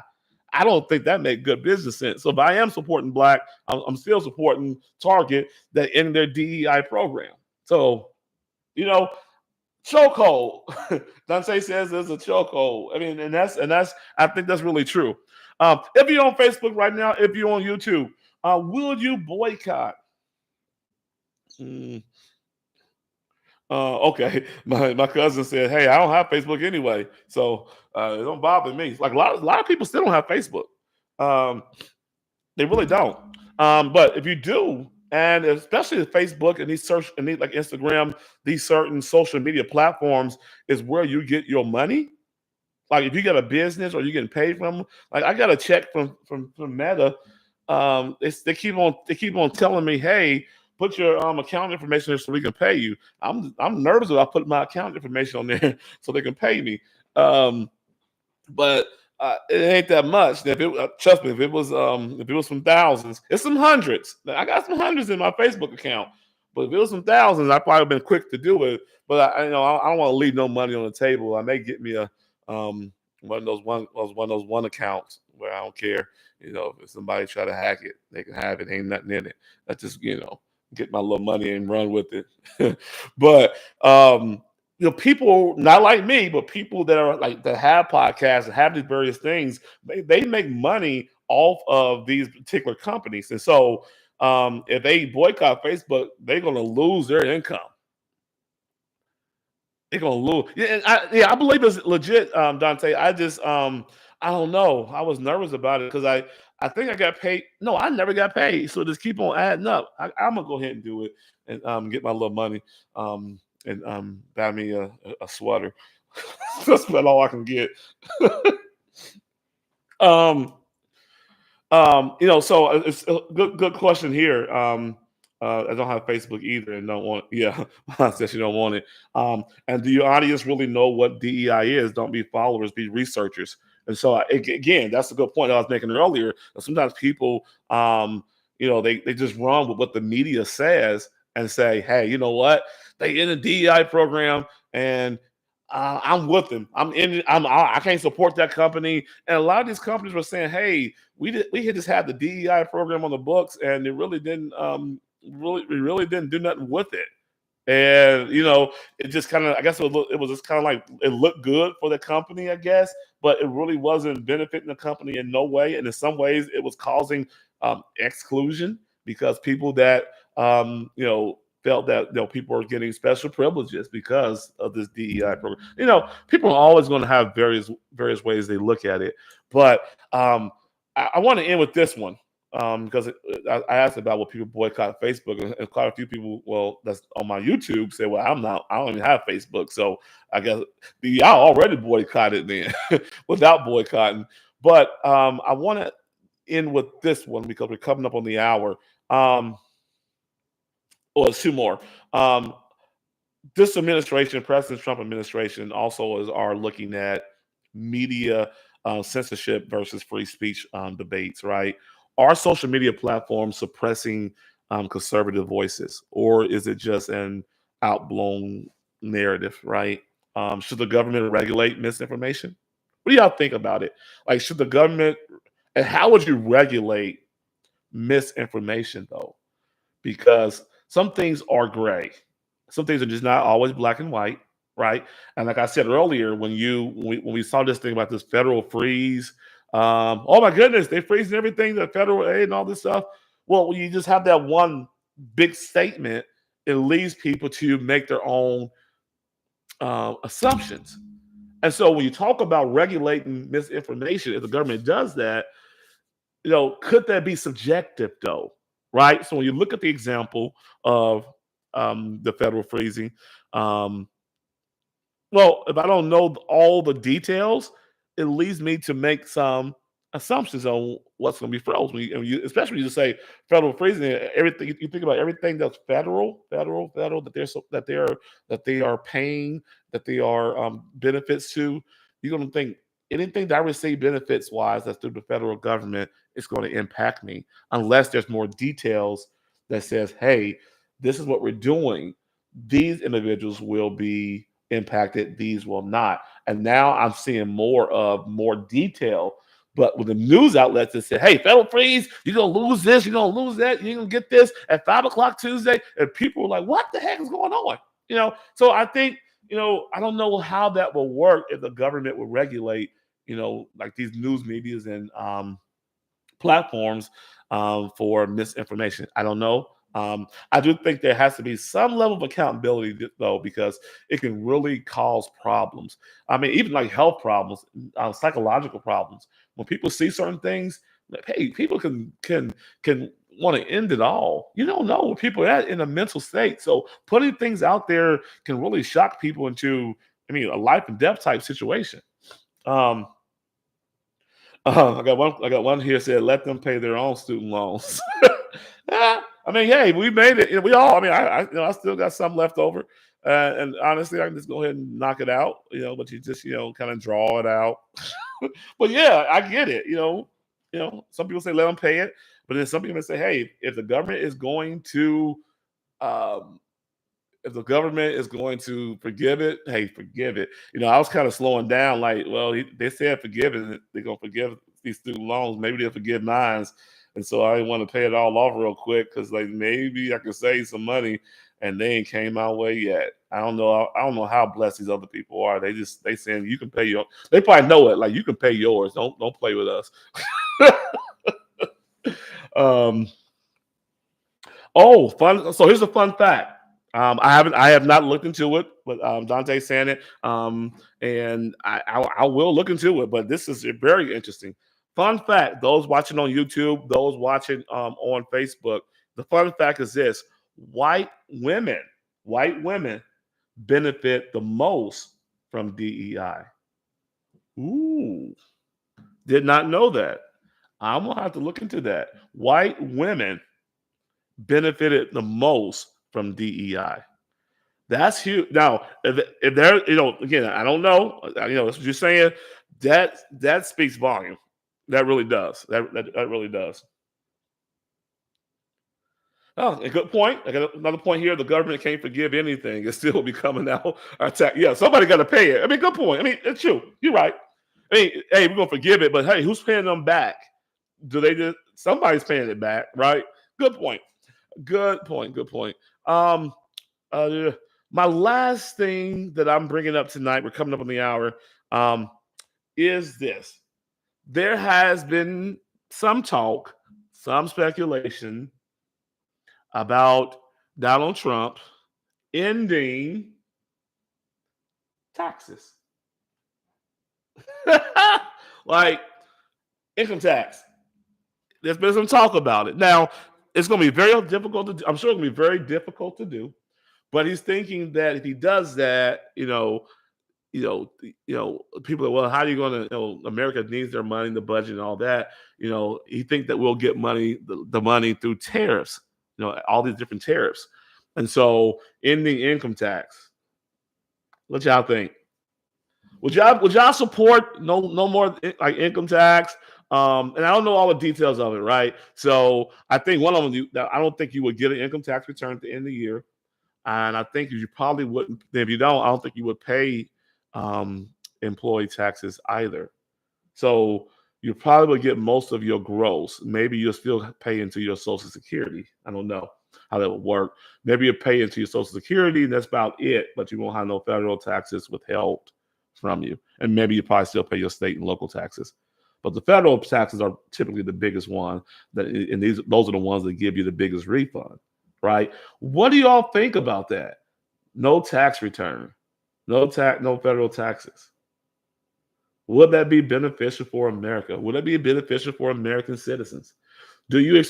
I don't think that make good business sense. So if I am supporting black, I'm still supporting Target that in their DEI program. So, chokehold. Dante says there's a chokehold. I mean, and that's I think that's really true. If you're on Facebook right now, if you're on YouTube, will you boycott? Okay. My cousin said, "Hey, I don't have Facebook anyway, so it don't bother me." Like a lot of people still don't have Facebook. Um, they really don't. But if you do, and especially Facebook and these like Instagram, these certain social media platforms is where you get your money. Like if you got a business or you're getting paid from, like I got a check from Meta. They keep on telling me, hey, put your account information there so we can pay you. I'm nervous about putting my account information on there so they can pay me. Um, but it ain't that much. If it, trust me, if it was some thousands, it's some hundreds. I got some hundreds in my Facebook account, but if it was some thousands, I probably been quick to do it. But I don't want to leave no money on the table. I may get me a um one of those one accounts where I don't care. If somebody try to hack it, they can have it. Ain't nothing in it. I just get my little money and run with it. But people not like me, but people that are like that have podcasts and have these various things, they make money off of these particular companies. And so if they boycott Facebook, they're gonna lose their income. They're gonna lose. Yeah, and I believe it's legit, Dante. I don't know. I was nervous about it because I think I got paid. No, I never got paid. So just keep on adding up. I'm gonna go ahead and do it and get my little money and buy me a sweater. That's about all I can get. um, so it's a good question here. I don't have Facebook either, and don't want. Yeah, says you don't want it. And do your audience really know what DEI is? Don't be followers, be researchers. And so, again, that's a good point I was making earlier. Sometimes people, they just run with what the media says and say, "Hey, you know what? They in a DEI program, and I'm with them. I'm in. I can't support that company." And a lot of these companies were saying, "Hey, we had just had the DEI program on the books, and it really didn't we really didn't do nothing with it." And it just kind of, I guess it was just kind of like it looked good for the company, I guess, but it really wasn't benefiting the company in no way. And in some ways, it was causing exclusion because people that felt that people are getting special privileges because of this DEI program. People are always going to have various ways they look at it, but I want to end with this one because I asked about what people boycott Facebook, and quite a few people, well, that's on my YouTube, say, "Well, I don't even have Facebook, so I guess y'all already boycotted then without boycotting." But I want to end with this one because we're coming up on the hour. Or two more. Um, this administration, President Trump administration, also are looking at media censorship versus free speech debates. Right? Are social media platforms suppressing conservative voices, or is it just an outblown narrative? Right? Should the government regulate misinformation? What do y'all think about it? Like, should the government, and how would you regulate misinformation though? Because some things are gray. Some things are just not always black and white, right? And like I said earlier, when we saw this thing about this federal freeze, oh my goodness, they freezing everything, the federal aid and all this stuff. Well, when you just have that one big statement, it leads people to make their own assumptions. And so when you talk about regulating misinformation, if the government does that, could that be subjective though? Right. So when you look at the example of the federal freezing, um, well, if I don't know all the details, it leads me to make some assumptions on what's going to be frozen. Especially when you just say federal freezing, everything you think about everything that's federal that they are paying, that they are benefits to. You're going to think anything that I receive benefits wise that's through the federal government is going to impact me, unless there's more details that says, "Hey, this is what we're doing. These individuals will be impacted, these will not." And now I'm seeing more detail. But with the news outlets that say, "Hey, federal freeze, you're gonna lose this, you're gonna lose that, you're gonna get this at 5 o'clock Tuesday," and people are like, "What the heck is going on?" So I think, I don't know how that will work if the government will regulate, like these news medias and platforms for misinformation. I don't know. I do think there has to be some level of accountability, though, because it can really cause problems. I mean, even like health problems, psychological problems. When people see certain things, like, hey, people can want to end it all. You don't know where people are at in a mental state. So putting things out there can really shock people into, a life and death type situation. Um, I got one here said, "Let them pay their own student loans." I mean, hey, we made it. We all. I mean, I still got some left over, and honestly, I can just go ahead and knock it out. But you just kind of draw it out. But yeah, I get it. Some people say let them pay it, but then some people say, hey, if the government is going to um, forgive it, hey, forgive it. I was kind of slowing down, like, well, they said forgive it. They're gonna forgive these student loans. Maybe they'll forgive mine, and so I didn't want to pay it all off real quick because, like, maybe I could save some money, and they ain't came my way yet. I don't know. I don't know how blessed these other people are. They saying you can pay your. They probably know it. Like, you can pay yours. Don't play with us. um. Oh, fun. So here's a fun fact. I have not looked into it, but Dante's saying it, and I will look into it. But this is very interesting. Fun fact: those watching on YouTube, those watching on Facebook, the fun fact is this: white women, white women benefit the most from DEI. Ooh, did not know that. I'm gonna have to look into that. White women benefited the most from DEI. That's huge. Now, if there, again, I don't know. That's what you're saying. That speaks volume. That really does. That really does. Oh, a good point. I got another point here. The government can't forgive anything. It still will be coming out. Attack. Yeah, somebody got to pay it. I mean, good point. I mean, it's true. You're right. I mean, hey, we're gonna forgive it, but hey, who's paying them back? Do they just somebody's paying it back, right? Good point. Good point. Good point. Um, uh, my last thing that I'm bringing up tonight, we're coming up on the hour, um, is this. There has been some talk, some speculation about Donald Trump ending taxes, like income tax. There's been some talk about it. Now, it's going to be very difficult to do. I'm sure it's going to be very difficult to do. But he's thinking that if he does that, people are, well, how are you going to, America needs their money, the budget, and all that. He think that we'll get money, the money through tariffs, all these different tariffs, and so ending income tax. What y'all think? Would y'all support no more like income tax? And I don't know all the details of it, right? So I think one of them, I don't think you would get an income tax return at the end of the year. And I think you probably wouldn't. If you don't, I don't think you would pay um, employee taxes either. So you probably would get most of your gross. Maybe you'll still pay into your Social Security. I don't know how that would work. Maybe you pay into your Social Security, and that's about it. But you won't have no federal taxes withheld from you, and maybe you probably still pay your state and local taxes. But the federal taxes are typically the biggest one. And those are the ones that give you the biggest refund, right? What do y'all think about that? No tax return, no federal taxes. Would that be beneficial for America? Would that be beneficial for American citizens? Do you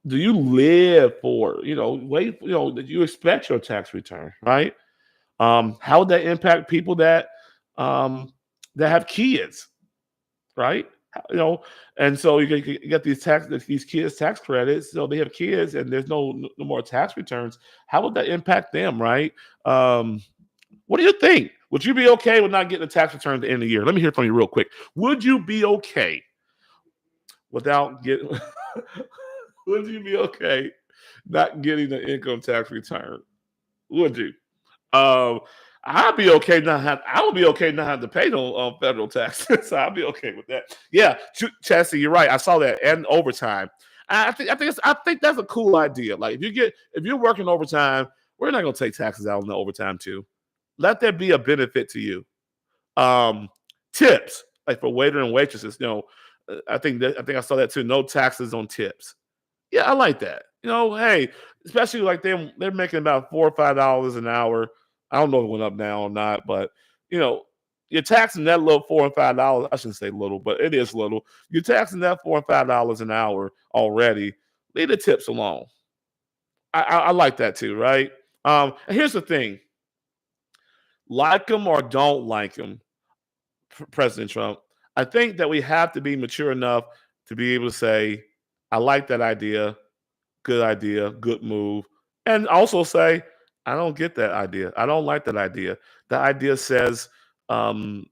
do you live for wait that you expect your tax return, right? How would that impact people um, that have kids, right? You know, and so you get these kids tax credits. So they have kids, and there's no more tax returns. How would that impact them, right? Um, what do you think? Would you be okay with not getting a tax return at the end of the year? Let me hear from you real quick. Would you be okay without getting? Would you be okay not getting the income tax return? Would you? Um, I'd be okay not have. I would be okay not have to pay no federal taxes. So I'd be okay with that. Yeah, Chassie, you're right. I saw that and overtime. I think that's a cool idea. Like if you're working overtime, we're not gonna take taxes out on the overtime too. Let there be a benefit to you. Um, Tips like for waiter and waitresses. I think I saw that too. No taxes on tips. Yeah, I like that. Hey, especially like they're making about $4 or $5 an hour. I don't know if it went up now or not, but you know, you're taxing that little $4 and $5. I shouldn't say little, but it is little. You're taxing that $4 and $5 an hour already. Leave the tips alone. I like that too, right? And here's the thing: like him or don't like him, President Trump. I think that we have to be mature enough to be able to say, "I like that idea. good idea, good move, and also say, I don't get that idea. I don't like that idea. The idea says um,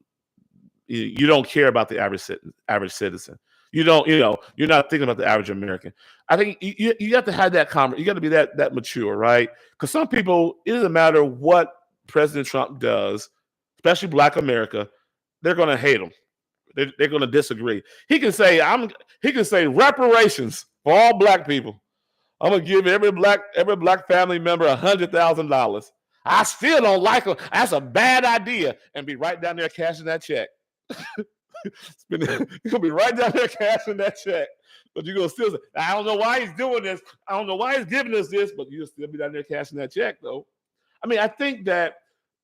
you don't care about the average citizen. You don't, you're not thinking about the average American. I think you have to have that conversation. You got to be that mature, right? Because some people, it doesn't matter what President Trump does, especially Black America, they're going to hate him. They're going to disagree. He can say reparations for all Black people. I'm gonna give every black family member $100,000. I still don't like them. That's a bad idea, and be right down there cashing that check. You're gonna be right down there cashing that check, but you're gonna still say, I don't know why he's doing this. I don't know why he's giving us this, but you'll still be down there cashing that check, though. I mean, I think that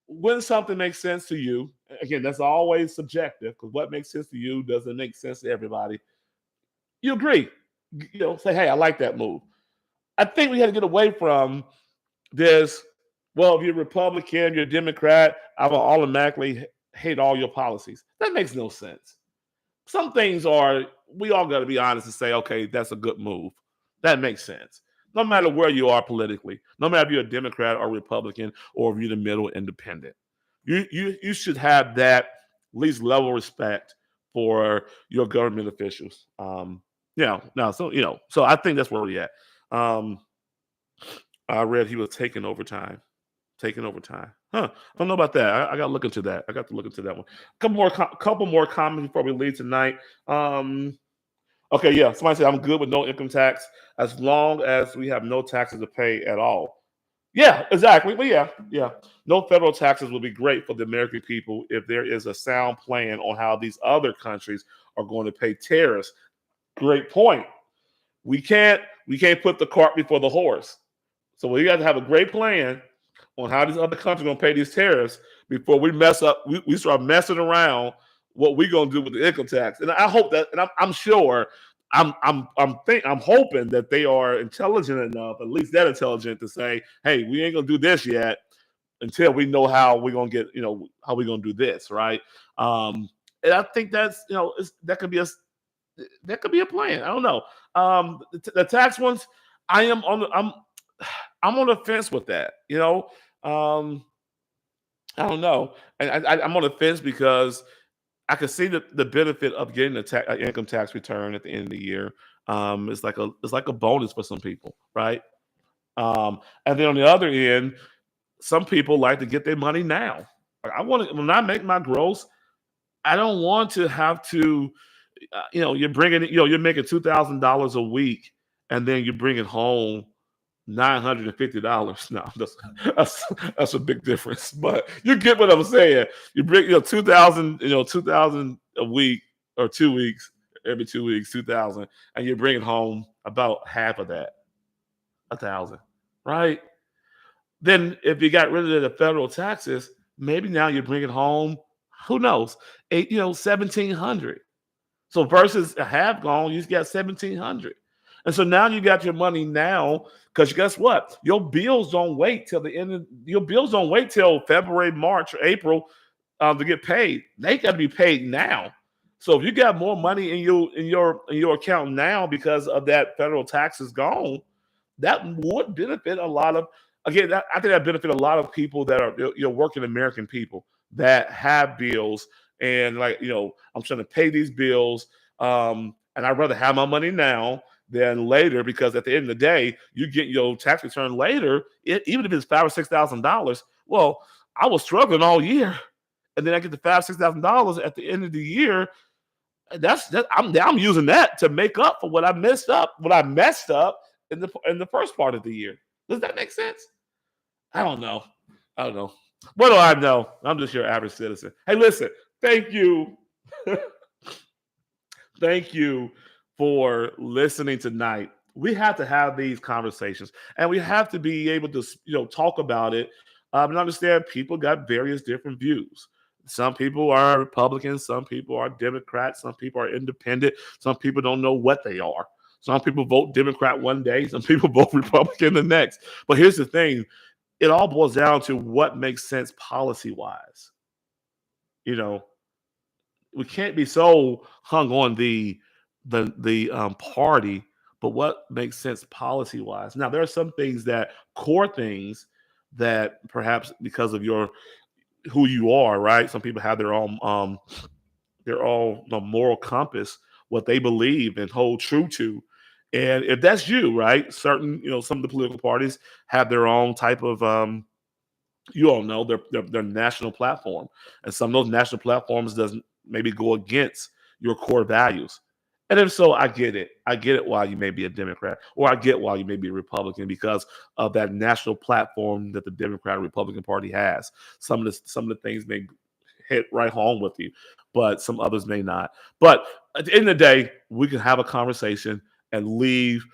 when something makes sense to you, again, that's always subjective because what makes sense to you doesn't make sense to everybody. You agree, say, hey, I like that move. I think we had to get away from this. Well, if you're Republican, you're Democrat, I will automatically hate all your policies. That makes no sense. Some things are, we all got to be honest and say, okay, that's a good move. That makes sense. No matter where you are politically, no matter if you're a Democrat or Republican or if you're the middle independent, you should have that least level of respect for your government officials. So I think that's where we're at. Um, I read he was taking overtime. Taking overtime. Huh. I don't know about that. I got to look into that. I got to look into that one. Couple more comments before we leave tonight. Okay, yeah. Somebody said I'm good with no income tax as long as we have no taxes to pay at all. Yeah, exactly. But yeah. No federal taxes would be great for the American people if there is a sound plan on how these other countries are going to pay tariffs. Great point. We can't put the cart before the horse. So we got to have a great plan on how these other countries are going to pay these tariffs before we mess up. We start messing around what we're going to do with the income tax. And I hope that, and I'm sure, I'm hoping that they are intelligent enough, at least that intelligent, to say, hey, we ain't going to do this yet until we know how we're going to get, how we're going to do this, right? And I think that's, that could be a plan. I don't know. The tax ones, I am on the I'm on the fence with that. I don't know. I'm on the fence because I can see the benefit of getting an income tax return at the end of the year. It's like a bonus for some people, right? And then on the other end, some people like to get their money now. Like, when I make my gross, I don't want to have to. You're making $2,000 a week, and then you bring it home $950. No, that's a big difference. But you get what I'm saying. You bring 2,000 a week or 2 weeks, every 2 weeks, 2,000, and you're bringing home about half of that, 1,000, right? Then if you got rid of the federal taxes, maybe now you're bringing home, who knows, 1,700. So versus a half gone, you got 1,700. And so now you got your money now, because guess what? Your bills don't wait till February, March, or April to get paid. They got to be paid now. So if you got more money in your account now because of that federal taxes gone, that would benefit a lot of, again, I think that benefit a lot of people that are working American people that have bills, and I'm trying to pay these bills, and I'd rather have my money now than later, because at the end of the day, you get your tax return later, even if it's $5,000 or $6,000. Well, I was struggling all year, and then I get the $5,000 $6,000 at the end of the year. I'm using that to make up for what I messed up in the first part of the year. Does that make sense? I don't know. What do I know? I'm just your average citizen. Hey, listen, thank you. Thank you for listening tonight. We have to have these conversations, and we have to be able to, talk about it, and understand people got various different views. Some people are Republicans, some people are Democrats, some people are independent, some people don't know what they are. Some people vote Democrat one day, some people vote Republican the next. But here's the thing: it all boils down to what makes sense policy wise. We can't be so hung on the party, but what makes sense policy wise. Now, there are some things that core things that perhaps because of your who you are, right? Some people have their own moral compass, what they believe and hold true to. And if that's you, right? Certain, some of the political parties have their own type of you all know their national platform, and some of those national platforms doesn't maybe go against your core values. And if so, I get it. I get it why you may be a Democrat, or I get why you may be a Republican because of that national platform that the Democrat and Republican Party has. Some of the things may hit right home with you, but some others may not. But at the end of the day, we can have a conversation and leave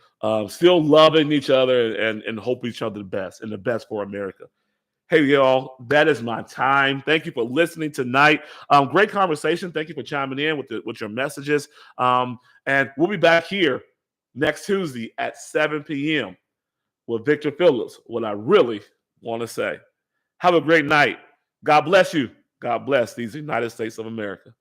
still loving each other and hope each other the best and the best for America. Hey, y'all, that is my time. Thank you for listening tonight. Great conversation. Thank you for chiming in with your messages. And we'll be back here next Tuesday at 7 p.m. with Victor Phillips. What I really want to say. Have a great night. God bless you. God bless these United States of America.